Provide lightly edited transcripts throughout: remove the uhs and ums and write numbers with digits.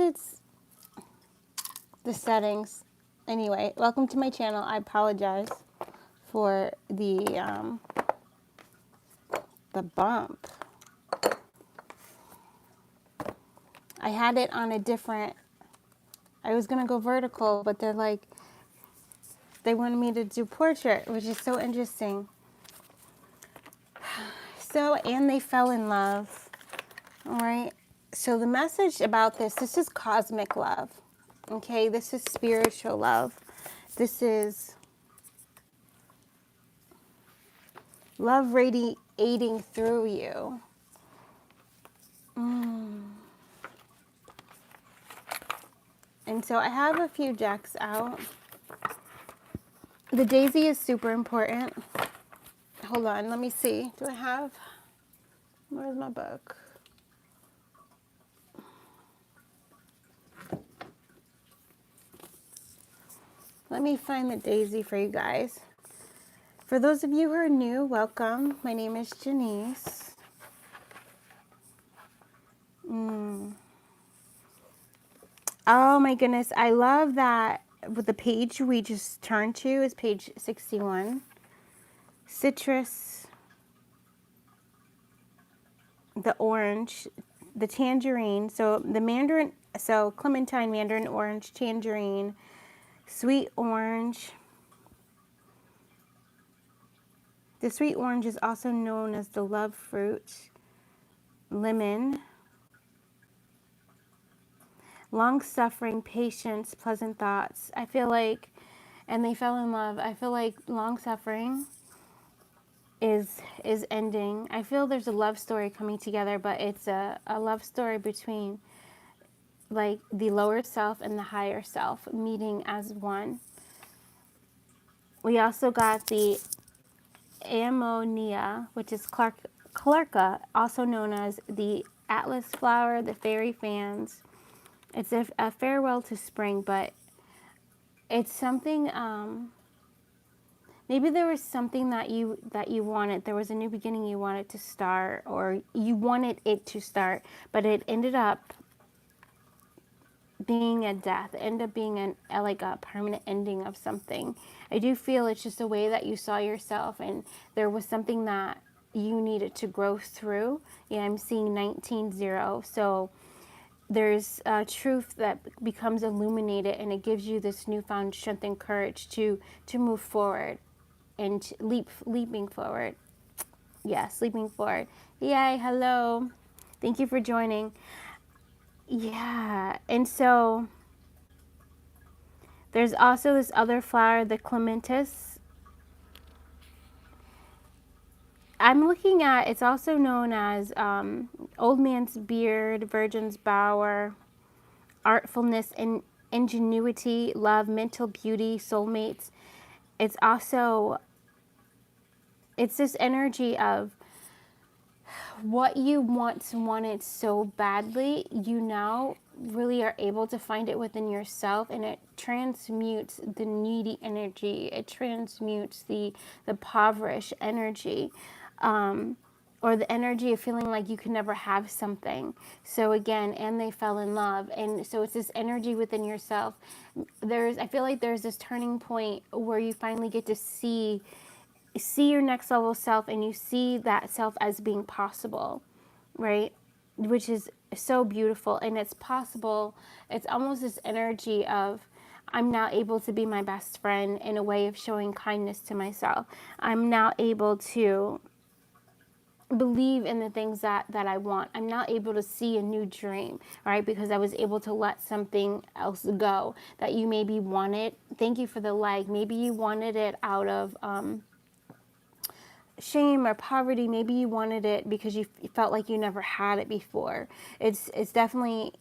guess it's the settings. Anyway, welcome to my channel. I apologize for the bump. I had it on a different, I was going to go vertical, but they're like, they wanted me to do portrait, which is so interesting. So, and they fell in love. All right. So the message about this is cosmic love. Okay. This is spiritual love. This is love radiating through you. And so I have a few decks out. The daisy is super important. Hold on. Let me see. Do I have, where's my book? Let me find the daisy for you guys. For those of you who are new, welcome. My name is Janice. Oh my goodness, I love that with the page we just turned to is page 61. Citrus, the orange, the tangerine, so the mandarin, so clementine, mandarin, orange, tangerine, sweet orange. The sweet orange is also known as the love fruit, lemon, long-suffering, patience, pleasant thoughts. I feel like, and they fell in love. I feel like long-suffering is ending. I feel there's a love story coming together, but it's a love story between like the lower self and the higher self meeting as one. We also got the ammonia, which is Clarka, also known as the Atlas flower, the fairy fans. It's a farewell to spring, but it's something, maybe there was something that you wanted. There was a new beginning you wanted to start, or you wanted it to start, but it ended up being a death, ended up being like a permanent ending of something. I do feel it's just a way that you saw yourself, and there was something that you needed to grow through. Yeah, I'm seeing 19-0. So there's a truth that becomes illuminated, and it gives you this newfound strength and courage to move forward and leaping forward. Yes, leaping forward. Yay, hello. Thank you for joining. Yeah, and so there's also this other flower, the clematis. I'm looking at, it's also known as old man's beard, virgin's bower, artfulness and ingenuity, love, mental beauty, soulmates. It's also, it's this energy of what you once wanted so badly, you now really are able to find it within yourself, and it transmutes the needy energy. It transmutes the impoverished energy. Or the energy of feeling like you can never have something. So again, and they fell in love. And so it's this energy within yourself. I feel like there's this turning point where you finally get to see your next level self, and you see that self as being possible, right? Which is so beautiful, and it's possible. It's almost this energy of, I'm now able to be my best friend in a way of showing kindness to myself. I'm now able to believe in the things that I want. I'm now able to see a new dream, right? Because I was able to let something else go that you maybe wanted. Thank you for the like. Maybe you wanted it out of shame or poverty. Maybe you wanted it because you felt like you never had it before. It's definitely,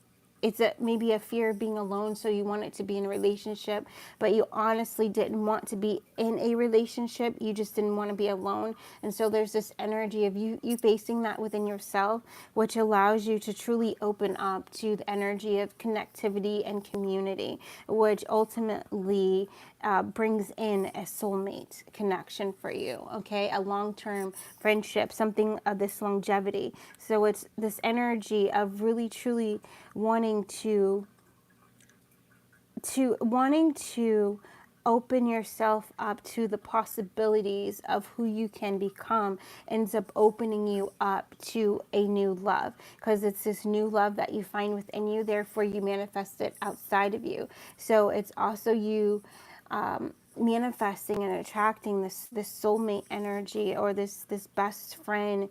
it's maybe a fear of being alone, so you want it to be in a relationship, but you honestly didn't want to be in a relationship. You just didn't want to be alone. And so there's this energy of you facing that within yourself, which allows you to truly open up to the energy of connectivity and community, which ultimately brings in a soulmate connection for you, okay? A long-term friendship, something of this longevity. So it's this energy of really, truly wanting to open yourself up to the possibilities of who you can become ends up opening you up to a new love, because it's this new love that you find within you, therefore you manifest it outside of you. So it's also you manifesting and attracting this soulmate energy, or this best friend.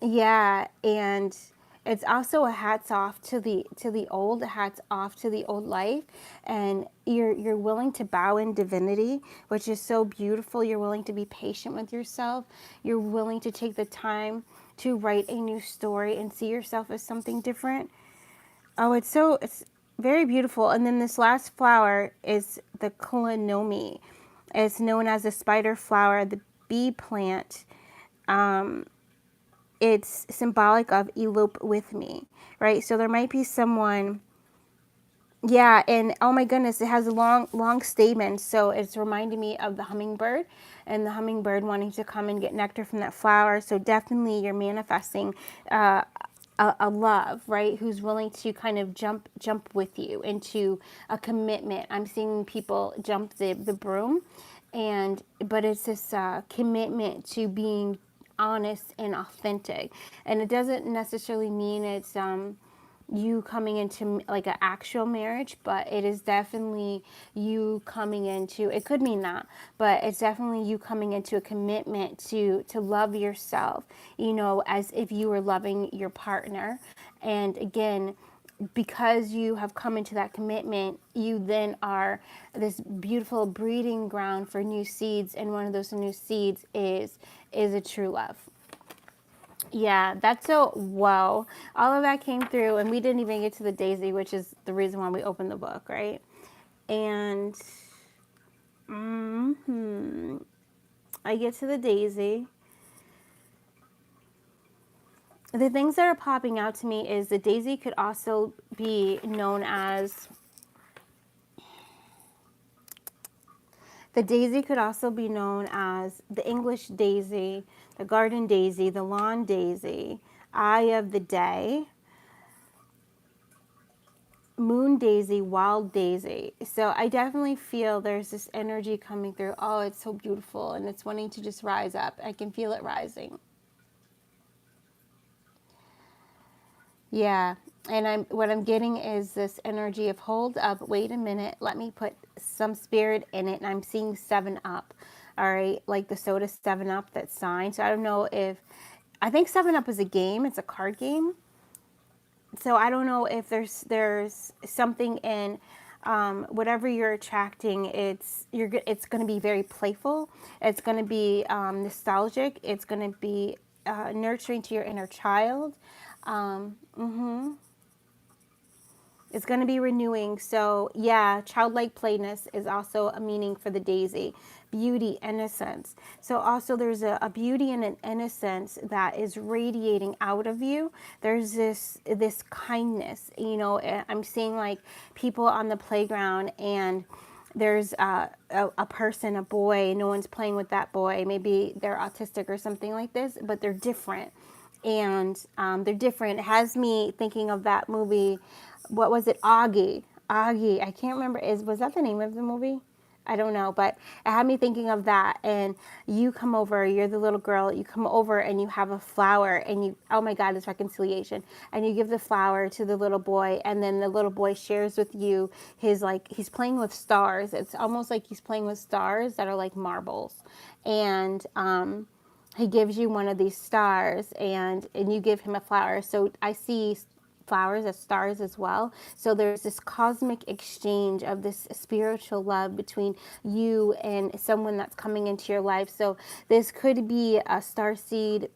Yeah, and it's also a hats off to the old, hats off to the old life, and you're willing to bow in divinity, which is so beautiful. You're willing to be patient with yourself. You're willing to take the time to write a new story and see yourself as something different. Oh, it's very beautiful. And then this last flower is the clonomi. It's known as the spider flower, the bee plant. It's symbolic of elope with me, right? So there might be someone, yeah, and oh my goodness, it has a long stamen, so it's reminding me of the hummingbird, and the hummingbird wanting to come and get nectar from that flower. So definitely you're manifesting a love, right? Who's willing to kind of jump with you into a commitment. I'm seeing people jump the broom, but it's this commitment to being honest and authentic, and it doesn't necessarily mean it's you coming into like an actual marriage, but it is definitely you coming into, it could mean that, but it's definitely you coming into a commitment to love yourself, as if you were loving your partner. And again, because you have come into that commitment, you then are this beautiful breeding ground for new seeds, and one of those new seeds is a true love. Yeah, that's so, whoa. All of that came through, and we didn't even get to the daisy, which is the reason why we opened the book, right? And I get to the daisy. The things that are popping out to me is the daisy could also be known as, the English daisy, the garden daisy, the lawn daisy, eye of the day, moon daisy, wild daisy. So I definitely feel there's this energy coming through. Oh, it's so beautiful, and it's wanting to just rise up. I can feel it rising. Yeah. And what I'm getting is this energy of, hold up, wait a minute, let me put some spirit in it. And I'm seeing 7-Up. All right, like the soda 7-Up that's signed. So I don't know if, I think 7-Up is a game. It's a card game. So I don't know if there's something in whatever you're attracting. It's going to be very playful. It's going to be nostalgic. It's going to be nurturing to your inner child. It's going to be renewing. So yeah, childlike playness is also a meaning for the daisy. Beauty, innocence. So also there's a beauty and an innocence that is radiating out of you. There's this kindness. I'm seeing like people on the playground, and there's a person, a boy, no one's playing with that boy. Maybe they're autistic or something like this, but they're different. And they're different. It has me thinking of that movie. What was it? Augie. Augie. I can't remember. Was that the name of the movie? I don't know, but it had me thinking of that. And you come over, you're the little girl, you come over and you have a flower, and oh my God, this reconciliation. And you give the flower to the little boy, and then the little boy shares with you he's playing with stars. It's almost like he's playing with stars that are like marbles. And, he gives you one of these stars, and you give him a flower. So I see flowers as stars as well. So there's this cosmic exchange of this spiritual love between you and someone that's coming into your life. So this could be a starseed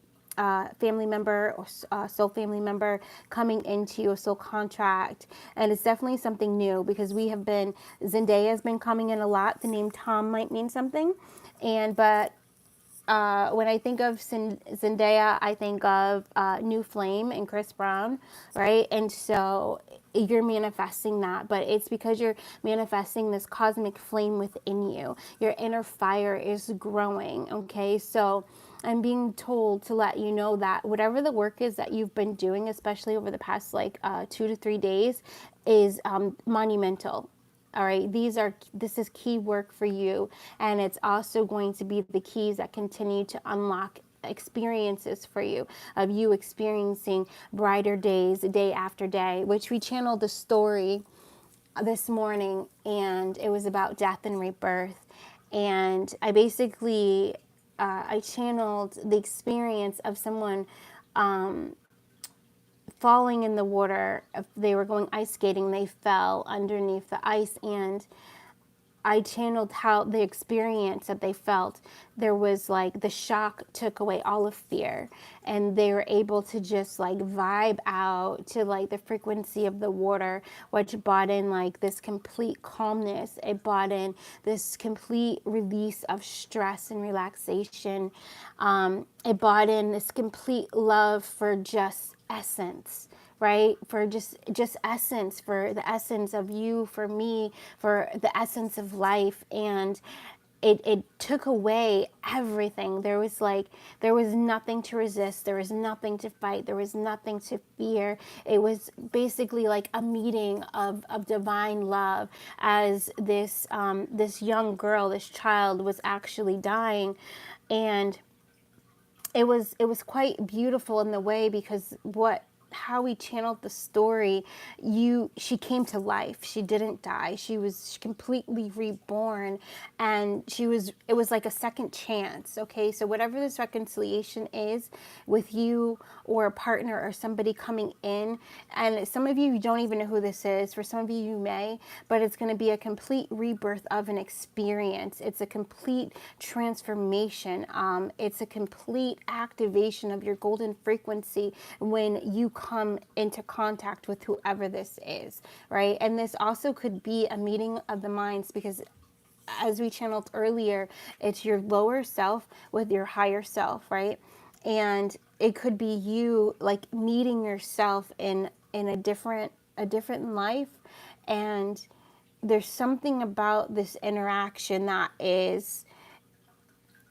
family member or soul family member coming into a soul contract. And it's definitely something new, because Zendaya has been coming in a lot. The name Tom might mean something. But when I think of Zendaya, I think of New Flame and Chris Brown, right? And so you're manifesting that, but it's because you're manifesting this cosmic flame within you. Your inner fire is growing, okay? So I'm being told to let you know that whatever the work is that you've been doing, especially over the past like 2 to 3 days, is monumental. All right, this is key work for you, and it's also going to be the keys that continue to unlock experiences for you, of you experiencing brighter days day after day, which we channeled the story this morning, and it was about death and rebirth. And I basically I channeled the experience of someone falling in the water. They were going ice skating, they fell underneath the ice, and I channeled how the experience that they felt. There was like the shock took away all of fear, and they were able to just like vibe out to like the frequency of the water, which brought in like this complete calmness. It brought in this complete release of stress and relaxation. It brought in this complete love for just essence, right? For just essence, for the essence of you, for me, for the essence of life. And it took away everything. There was nothing to resist, there was nothing to fight, there was nothing to fear. It was basically like a meeting of divine love, as this young girl, this child, was actually dying. And it was quite beautiful in the way, because how we channeled the story, she came to life. She didn't die. She was completely reborn, and it was like a second chance. Okay, so whatever this reconciliation is with you or a partner or somebody coming in, and some of you don't even know who this is. For some of you, you may, but it's going to be a complete rebirth of an experience. It's a complete transformation. It's a complete activation of your golden frequency when you come into contact with whoever this is, right? And this also could be a meeting of the minds, because as we channeled earlier, it's your lower self with your higher self, right? And it could be you like meeting yourself in a different life. And there's something about this interaction that is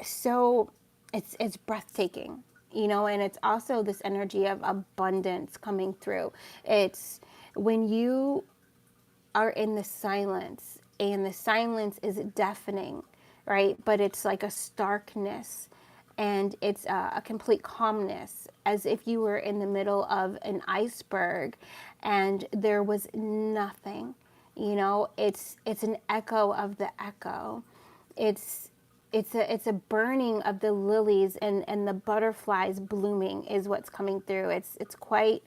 so, it's breathtaking, and it's also this energy of abundance coming through. It's when you are in the silence, and the silence is deafening, right? But it's like a starkness, and it's a complete calmness, as if you were in the middle of an iceberg and there was nothing. It's an echo of the echo. It's a burning of the lilies, and the butterflies blooming is what's coming through. It's quite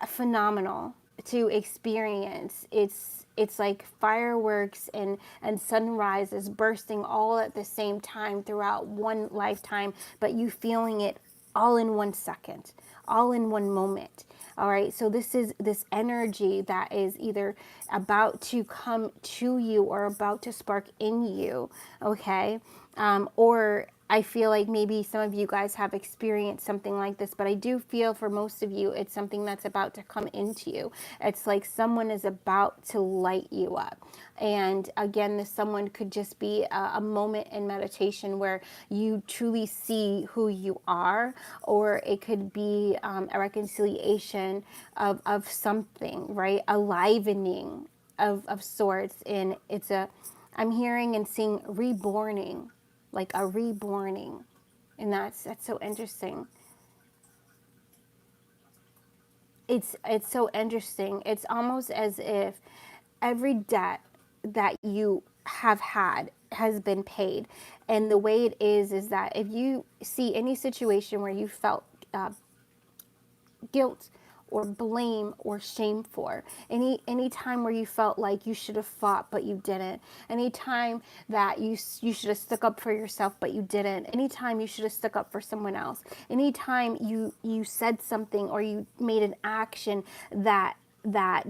phenomenal to experience. It's like fireworks and sunrises bursting all at the same time throughout one lifetime, but you feeling it all in 1 second, all in one moment. All right, so this is this energy that is either about to come to you or about to spark in you, okay? Or I feel like maybe some of you guys have experienced something like this, but I do feel for most of you, it's something that's about to come into you. It's like someone is about to light you up. And again, this someone could just be a moment in meditation where you truly see who you are, or it could be a reconciliation of something, right? A livening of sorts. And I'm hearing and seeing reborning, like a reborning. And that's so interesting. It's so interesting. It's almost as if every debt that you have had has been paid. And the way it is that if you see any situation where you felt guilt or blame or shame for, any time where you felt like you should have fought but you didn't, any time that you should have stuck up for yourself but you didn't, any time you should have stuck up for someone else, any time you said something or you made an action that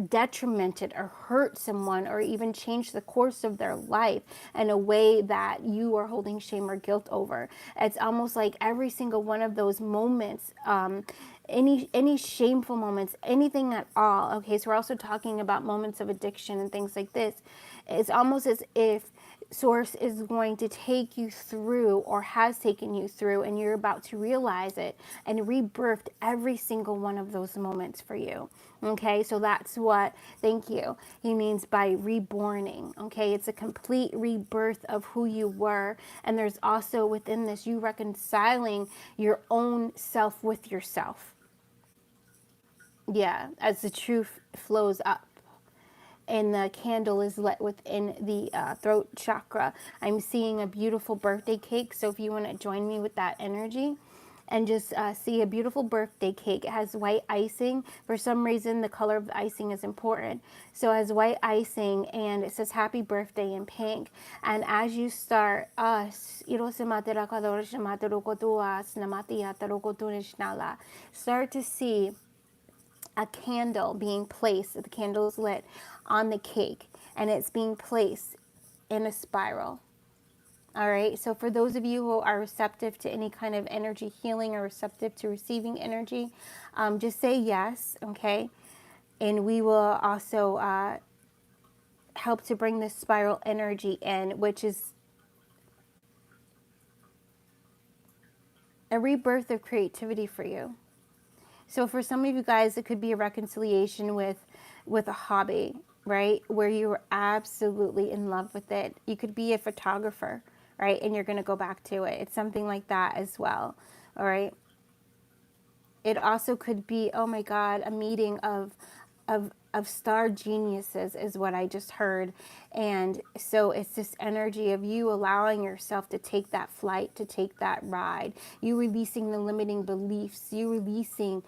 detrimented or hurt someone or even changed the course of their life in a way that you are holding shame or guilt over. It's almost like every single one of those moments, any shameful moments, anything at all. Okay, so we're also talking about moments of addiction and things like this. It's almost as if Source is going to take you through, or has taken you through, and you're about to realize it and rebirthed every single one of those moments for you. Okay, so that's what, thank you, he means by reborning. Okay, it's a complete rebirth of who you were. And there's also within this, you reconciling your own self with yourself. Yeah, as the truth flows up and the candle is lit within the throat chakra. I'm seeing a beautiful birthday cake. So if you want to join me with that energy and just see a beautiful birthday cake, it has white icing. For some reason, the color of the icing is important. So it has white icing and it says happy birthday in pink. And as you start, start to see a candle being placed, the candle is lit on the cake, and it's being placed in a spiral. All right, so for those of you who are receptive to any kind of energy healing or receptive to receiving energy, just say yes, okay? And we will also help to bring this spiral energy in, which is a rebirth of creativity for you. So for some of you guys, it could be a reconciliation with a hobby, right? Where you were absolutely in love with it. You could be a photographer, right? And you're going to go back to it. It's something like that as well, all right? It also could be, oh my God, a meeting of star geniuses is what I just heard. And so it's this energy of you allowing yourself to take that flight, to take that ride, you releasing the limiting beliefs, you releasing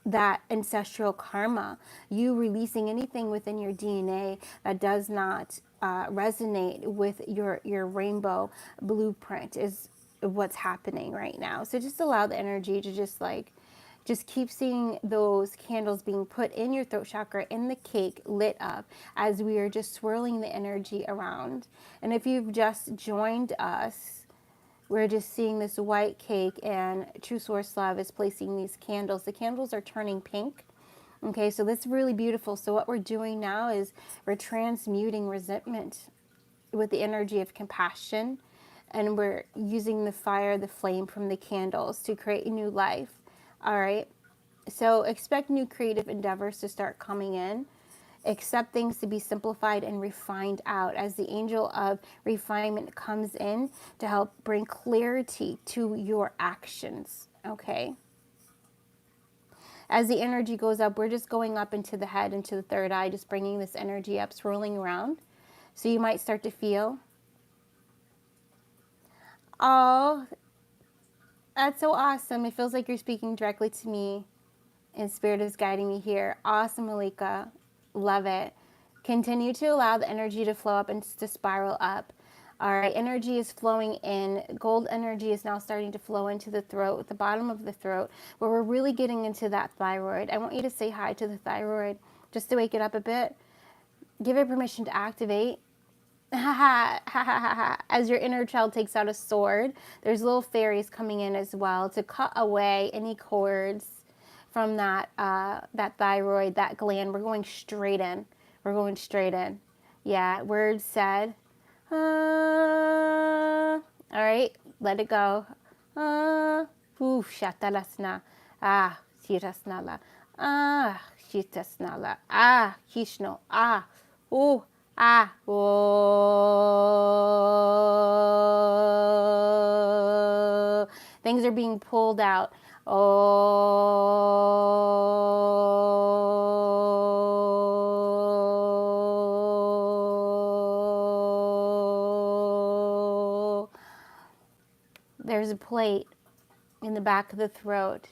that ancestral karma, you releasing anything within your DNA that does not resonate with your rainbow blueprint is what's happening right now. So just allow the energy to just keep seeing those candles being put in your throat chakra, in the cake, lit up as we are just swirling the energy around. And if you've just joined us, we're just seeing this white cake, and True Source Love is placing these candles. The candles are turning pink. Okay, so that's really beautiful. So what we're doing now is we're transmuting resentment with the energy of compassion, and we're using the fire, the flame from the candles to create a new life. All right, so expect new creative endeavors to start coming in. Accept things to be simplified and refined out as the angel of refinement comes in to help bring clarity to your actions. Okay, as the energy goes up, we're just going up into the head, into the third eye, just bringing this energy up, swirling around. So you might start to feel, oh, that's so awesome. It feels like you're speaking directly to me and Spirit is guiding me here. Awesome, Malika. Love it. Continue to allow the energy to flow up and to spiral up. All right, energy is flowing in. Gold energy is now starting to flow into the throat, the bottom of the throat, where we're really getting into that thyroid. I want you to say hi to the thyroid just to wake it up a bit. Give it permission to activate. As your inner child takes out a sword, there's little fairies coming in as well to cut away any cords from that that thyroid, that gland. We're going straight in. We're going straight in. Yeah, word said. All right, let it go. Shatalasna. Shirasnala. Shitasnala. Kishno. Ooh. Oh. Things are being pulled out. Oh. There's a plate in the back of the throat,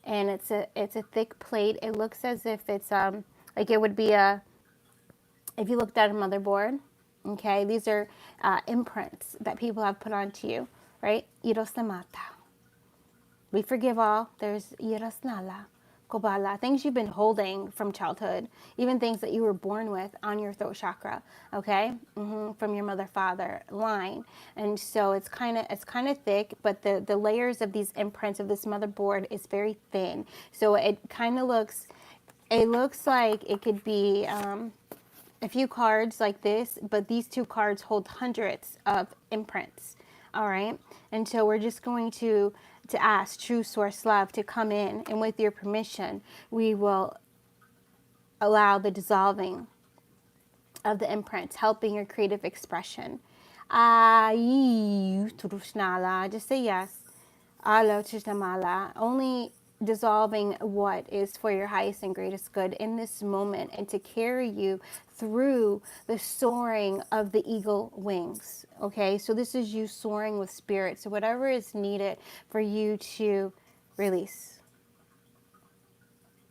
and it's a thick plate. It looks as if it's like it would be if you looked at a motherboard. Okay, these are imprints that people have put onto you, right? Irosamata. We forgive all. There's Irasnala, Kobala, things you've been holding from childhood, even things that you were born with on your throat chakra, okay, from your mother-father line. And so it's kind of thick, but the layers of these imprints of this motherboard is very thin. So it kind of looks, it looks like it could be a few cards like this, but these two cards hold hundreds of imprints. All right. And so we're just going to ask True Source Love to come in, and with your permission, we will allow the dissolving of the imprints, helping your creative expression. Just say yes. Only dissolving what is for your highest and greatest good in this moment, and to carry you through the soaring of the eagle wings. Okay, so this is you soaring with spirit. So whatever is needed for you to release,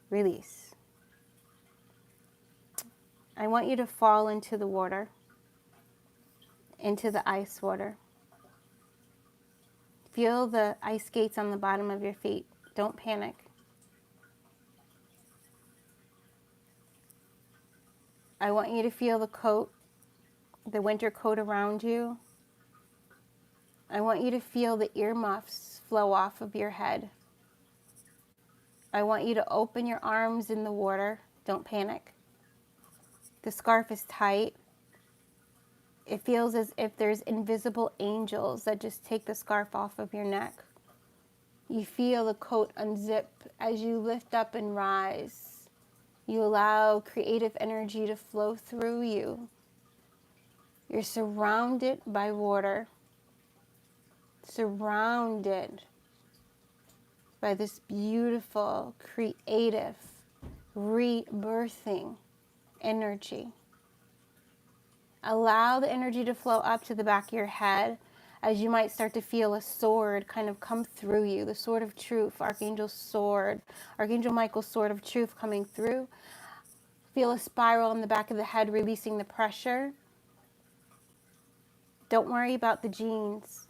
release. I want you to fall into the water, into the ice water. Feel the ice skates on the bottom of your feet. Don't panic. I want you to feel the coat, the winter coat around you. I want you to feel the earmuffs flow off of your head. I want you to open your arms in the water. Don't panic. The scarf is tight. It feels as if there's invisible angels that just take the scarf off of your neck. You feel the coat unzip as you lift up and rise. You allow creative energy to flow through you. You're surrounded by water, surrounded by this beautiful, creative, rebirthing energy. Allow the energy to flow up to the back of your head, as you might start to feel a sword kind of come through you, the sword of truth, Archangel Michael's sword of truth coming through. Feel a spiral on the back of the head, releasing the pressure. Don't worry about the jeans.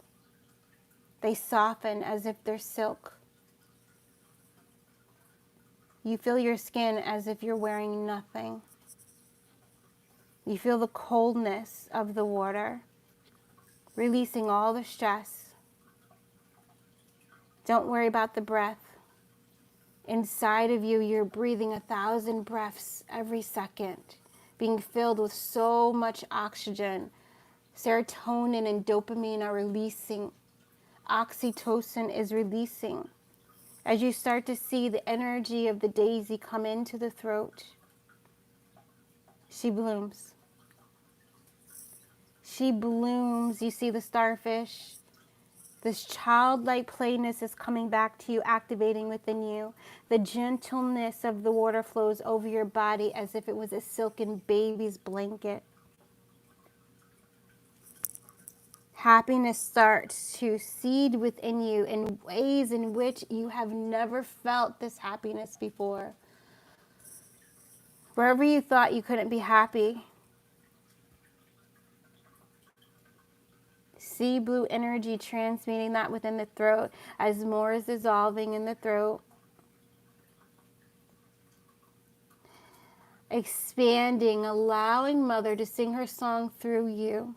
They soften as if they're silk. You feel your skin as if you're wearing nothing. You feel the coldness of the water, releasing all the stress. Don't worry about the breath. Inside of you, you're breathing 1,000 breaths every second, being filled with so much oxygen. Serotonin and dopamine are releasing. Oxytocin is releasing. As you start to see the energy of the daisy come into the throat, she blooms. She blooms. You see the starfish. This childlike plainness is coming back to you, activating within you. The gentleness of the water flows over your body as if it was a silken baby's blanket. Happiness starts to seed within you in ways in which you have never felt this happiness before. Wherever you thought you couldn't be happy, sea blue energy transmuting that within the throat as more is dissolving in the throat. Expanding, allowing Mother to sing her song through you.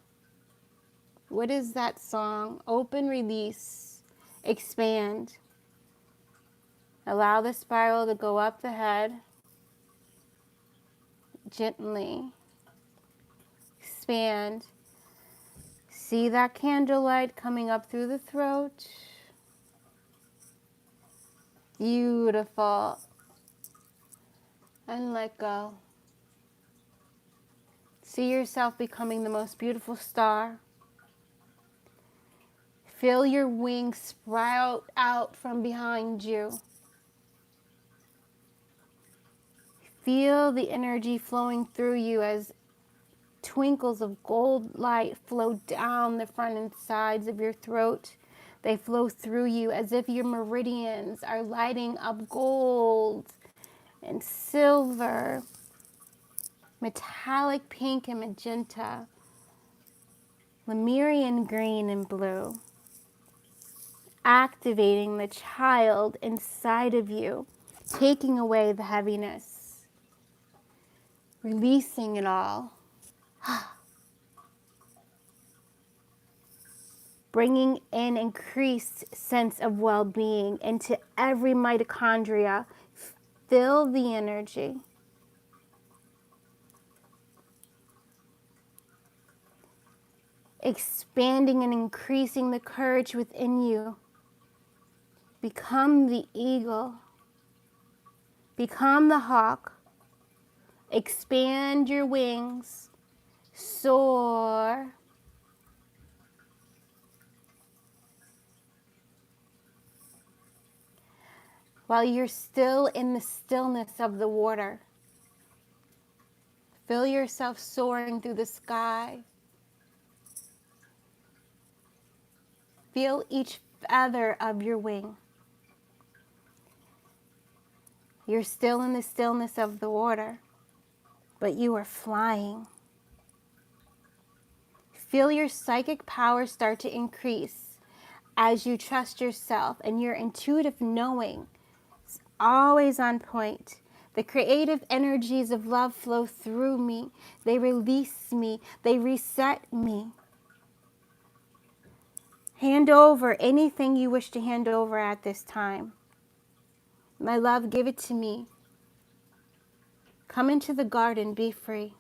What is that song? Open, release, expand. Allow the spiral to go up the head. Gently. Expand. See that candlelight coming up through the throat. Beautiful. And let go. See yourself becoming the most beautiful star. Feel your wings sprout out from behind you. Feel the energy flowing through you as twinkles of gold light flow down the front and sides of your throat. They flow through you as if your meridians are lighting up gold and silver, metallic pink and magenta, Lemurian green and blue, activating the child inside of you, taking away the heaviness, releasing it all. Bringing in increased sense of well-being into every mitochondria. Feel the energy. expanding and increasing the courage within you. Become the eagle. Become the hawk. Expand your wings. Soar. While you're still in the stillness of the water, feel yourself soaring through the sky. Feel each feather of your wing. You're still in the stillness of the water, but you are flying. Feel your psychic power start to increase as you trust yourself, and your intuitive knowing is always on point. The creative energies of love flow through me. They release me. They reset me. Hand over anything you wish to hand over at this time. My love, give it to me. Come into the garden, be free.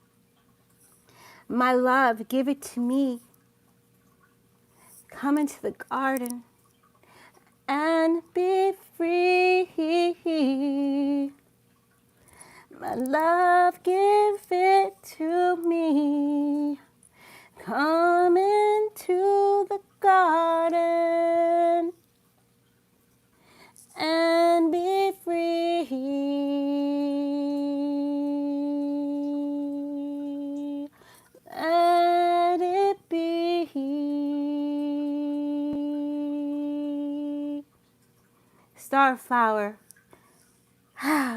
My love, give it to me. Come into the garden and be free. My love, give it to me. Come into the garden and be free. Let it be. Starflower,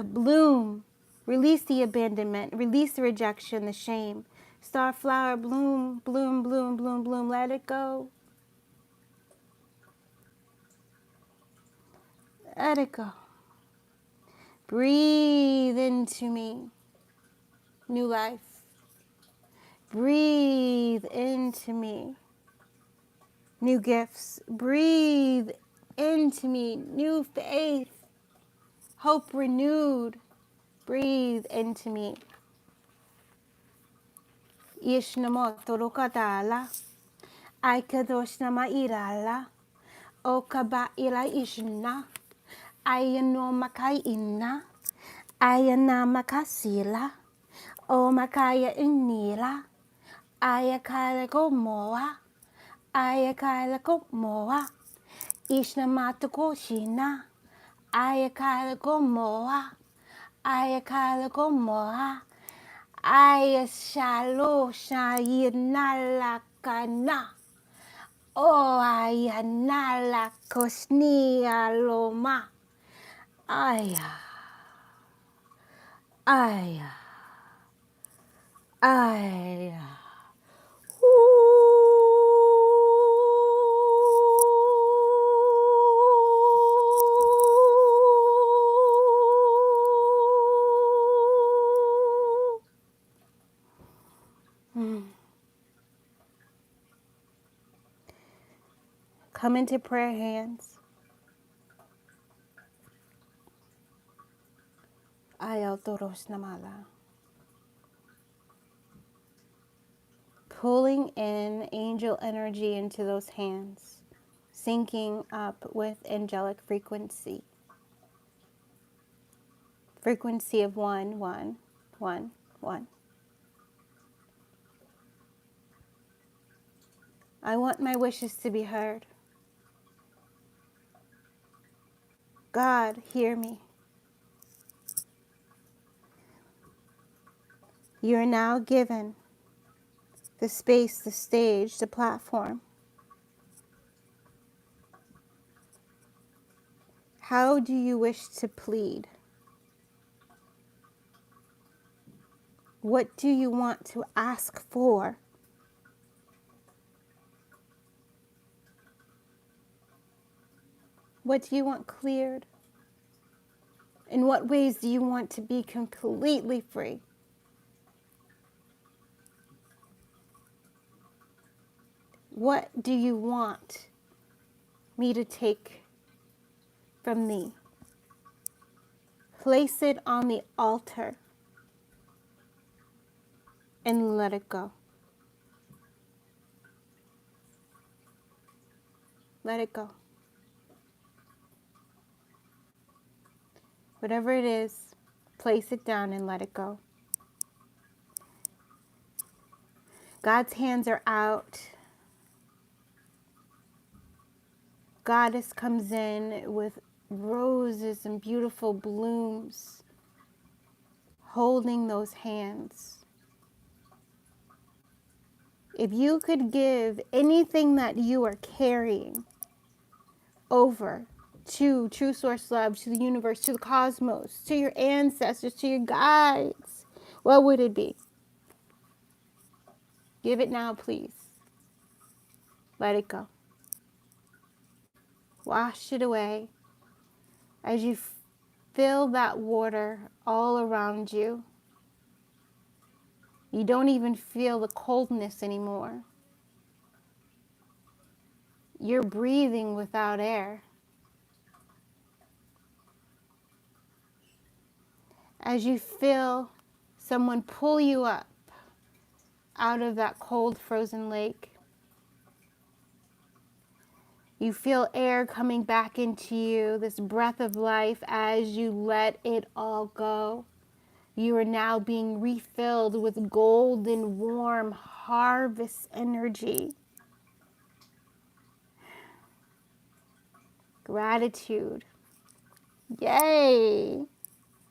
bloom. Release the abandonment. Release the rejection, the shame. Starflower, bloom, bloom, bloom, bloom, bloom. Let it go. Let it go. Breathe into me. New life. Breathe into me. New gifts. Breathe into me. New faith. Hope renewed. Breathe into me. Ishnamo torokatala. Aikadoshnama irala. Okaba ila ishna. Ayano makai inna. Ayana makasila. O makaya inila. Ayakala gomoa. Ayakala gomoa. Ishnamata koshina. Ayakala gomoa. Ayakala gomoa. Ayashalo shayinalakana. O ayanala kosni aloma. Aya. Aya. Aya. Come into prayer hands. Ayaltoros namala. Pulling in angel energy into those hands, syncing up with angelic frequency. Frequency of 1, 1, 1, 1. I want my wishes to be heard. God, hear me. You are now given the space, the stage, the platform. How do you wish to plead? What do you want to ask for? What do you want cleared? In what ways do you want to be completely free? What do you want me to take from thee? Place it on the altar and let it go. Let it go. Whatever it is, place it down and let it go. God's hands are out. Goddess comes in with roses and beautiful blooms, holding those hands. If you could give anything that you are carrying over to True Source Love, to the universe, to the cosmos, to your ancestors, to your guides, what would it be? Give it now, please. Let it go. Wash it away as you feel that water all around you. You don't even feel the coldness anymore. You're breathing without air. As you feel someone pull you up out of that cold frozen lake, you feel air coming back into you, this breath of life as you let it all go. You are now being refilled with golden, warm harvest energy. Gratitude. Yay!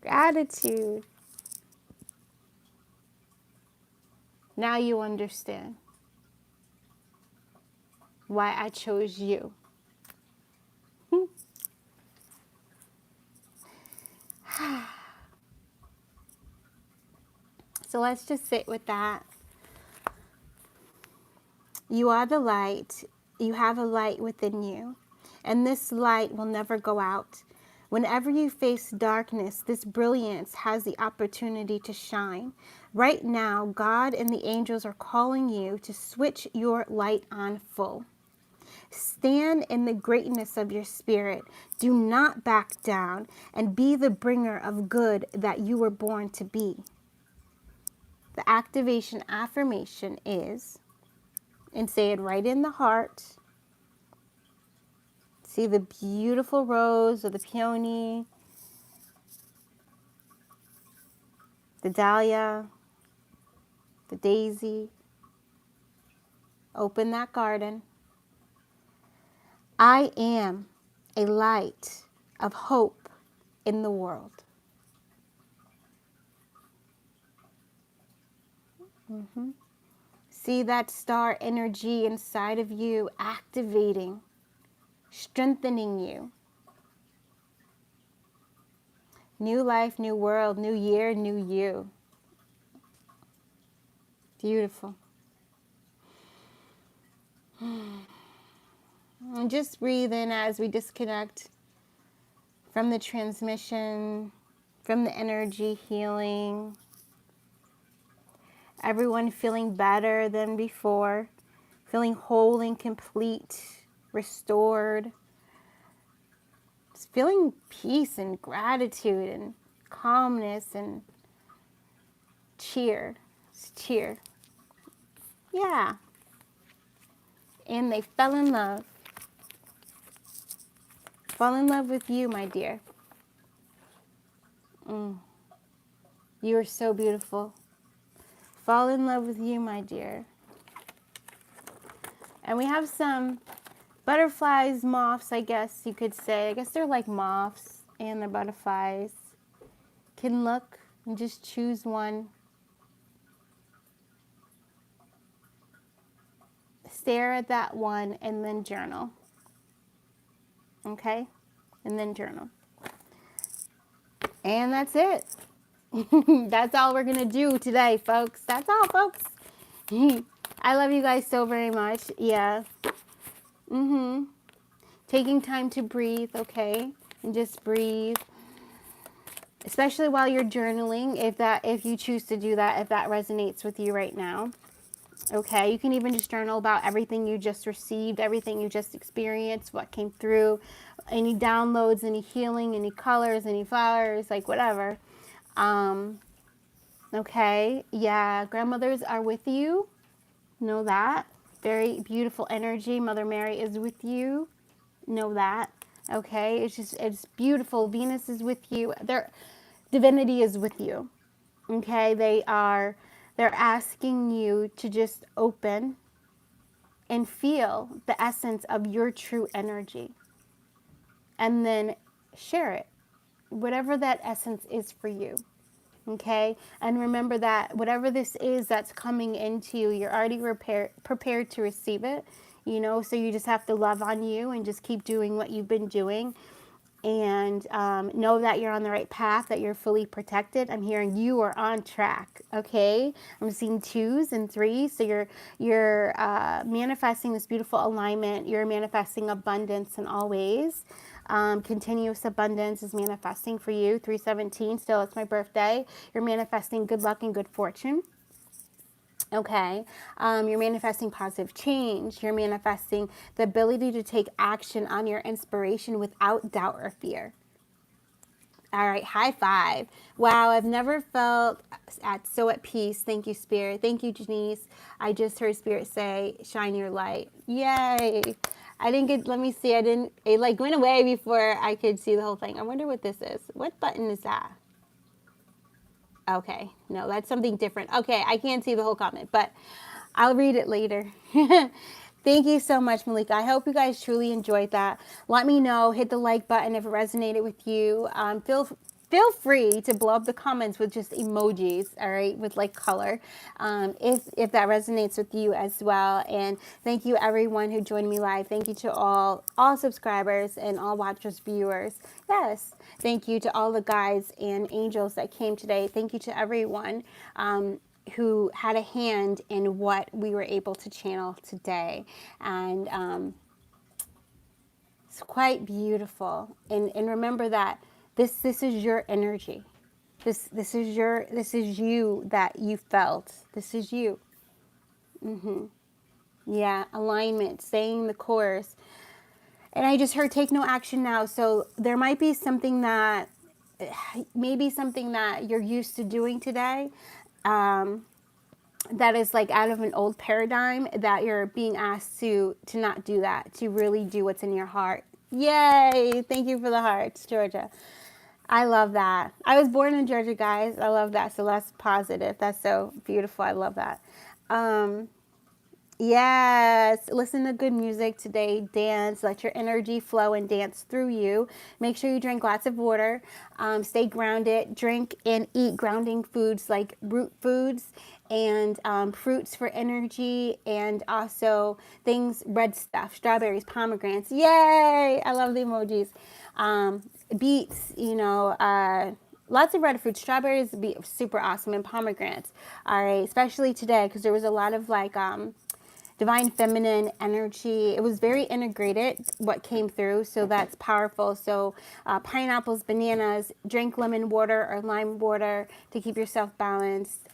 Gratitude. Now you understand why I chose you. So let's just sit with that. You are the light. You have a light within you, and this light will never go out. Whenever you face darkness, this brilliance has the opportunity to shine. Right now, God and the angels are calling you to switch your light on full. Stand in the greatness of your spirit. Do not back down, and be the bringer of good that you were born to be. The activation affirmation is, and say it right in the heart. See the beautiful rose or the peony, the dahlia, the daisy. Open that garden. I am a light of hope in the world. See that star energy inside of you activating, strengthening you. New life, new world, new year, new you. Beautiful. And just breathe in as we disconnect from the transmission, from the energy healing. Everyone feeling better than before, feeling whole and complete, restored. Just feeling peace and gratitude and calmness and cheer. Just cheer. Yeah. And they fell in love. Fall in love with you, my dear. You are so beautiful. Fall in love with you, my dear. And we have some butterflies, moths, I guess you could say. I guess they're like moths and they're butterflies. Can look and just choose one. Stare at that one and then journal. Okay? And then journal. And that's it. That's all we're going to do today, folks. That's all, folks. I love you guys so very much. Yeah. Taking time to breathe, okay? And just breathe. Especially while you're journaling, if you choose to do that, if that resonates with you right now. Okay, you can even just journal about everything you just received, everything you just experienced, what came through, any downloads, any healing, any colors, any flowers, like whatever. Okay, yeah, grandmothers are with you. Know that. Very beautiful energy. Mother Mary is with you. Know that. Okay? It's beautiful. Venus is with you. Divinity is with you. Okay? They're asking you to just open and feel the essence of your true energy and then share it. Whatever that essence is for you. Okay? And remember that whatever this is that's coming into you, you're already prepared to receive it. So you just have to love on you and just keep doing what you've been doing, and know that you're on the right path, that you're fully protected. I'm hearing you are on track. Okay, I'm seeing 2s and 3s, so you're manifesting this beautiful alignment. You're manifesting abundance in all ways. Continuous abundance is manifesting for you. 317, still, it's my birthday. You're manifesting good luck and good fortune. Okay, you're manifesting positive change. You're manifesting the ability to take action on your inspiration without doubt or fear. All right, high five. Wow, I've never felt so at peace. Thank you, Spirit. Thank you, Janice. I just heard Spirit say, shine your light. Yay. I didn't get, let me see, it like went away before I could see the whole thing. I wonder what this is. What button is that? Okay, no, that's something different. Okay, I can't see the whole comment, but I'll read it later. Thank you so much, Malika. I hope you guys truly enjoyed that. Let me know. Hit the like button if it resonated with you. Feel free to blow up the comments with just emojis, all right, with like color, if that resonates with you as well. And thank you everyone who joined me live. Thank you to all subscribers and all watchers, viewers. Yes, thank you to all the guides and angels that came today. Thank you to everyone who had a hand in what we were able to channel today. And it's quite beautiful. And remember that this is your energy. This is you that you felt. This is you. Yeah, alignment, staying the course. And I just heard take no action now. So there might be something that you're used to doing today. That is like out of an old paradigm, that you're being asked to not do that, to really do what's in your heart. Yay! Thank you for the hearts, Georgia. I love that. I was born in Georgia, guys. I love that. So that's positive. That's so beautiful. I love that. Yes, listen to good music today. Dance, let your energy flow and dance through you. Make sure you drink lots of water. Stay grounded. Drink and eat grounding foods like root foods and fruits for energy, and also things, red stuff, strawberries, pomegranates. Yay! I love the emojis. Beets, lots of red fruits. Strawberries would be super awesome, and pomegranates. All right, especially today because there was a lot of like divine feminine energy. It was very integrated, what came through, so that's powerful. So pineapples, bananas, drink lemon water or lime water to keep yourself balanced.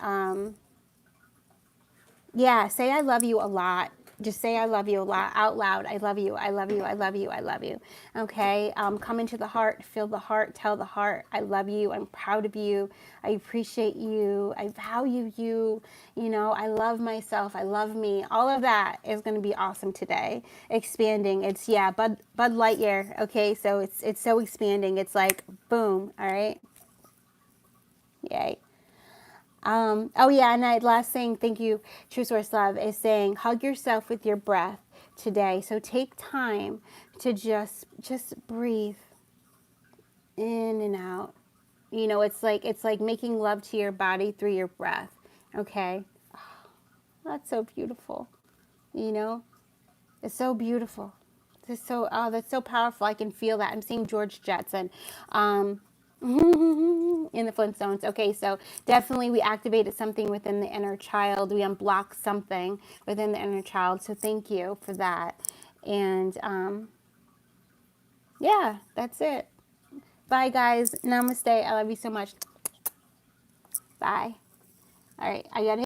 Yeah, say I love you a lot. Just say I love you a lot out loud. I love you. I love you. I love you. I love you. Okay. Come into the heart. Feel the heart. Tell the heart. I love you. I'm proud of you. I appreciate you. I value you. I love myself. I love me. All of that is going to be awesome today. Expanding. It's Bud Lightyear. Okay. So it's so expanding. It's like boom. All right. Yay. Oh yeah, and last thing, thank you, True Source Love, is saying hug yourself with your breath today. So take time to just breathe in and out. It's like making love to your body through your breath. Okay, that's so beautiful. It's so beautiful. That's so powerful. I can feel that. I'm seeing George Jetson. In the Flintstones. Okay, so definitely we activated something within the inner child. We unblocked something within the inner child. So thank you for that. And yeah, that's it. Bye, guys. Namaste. I love you so much. Bye. All right, I gotta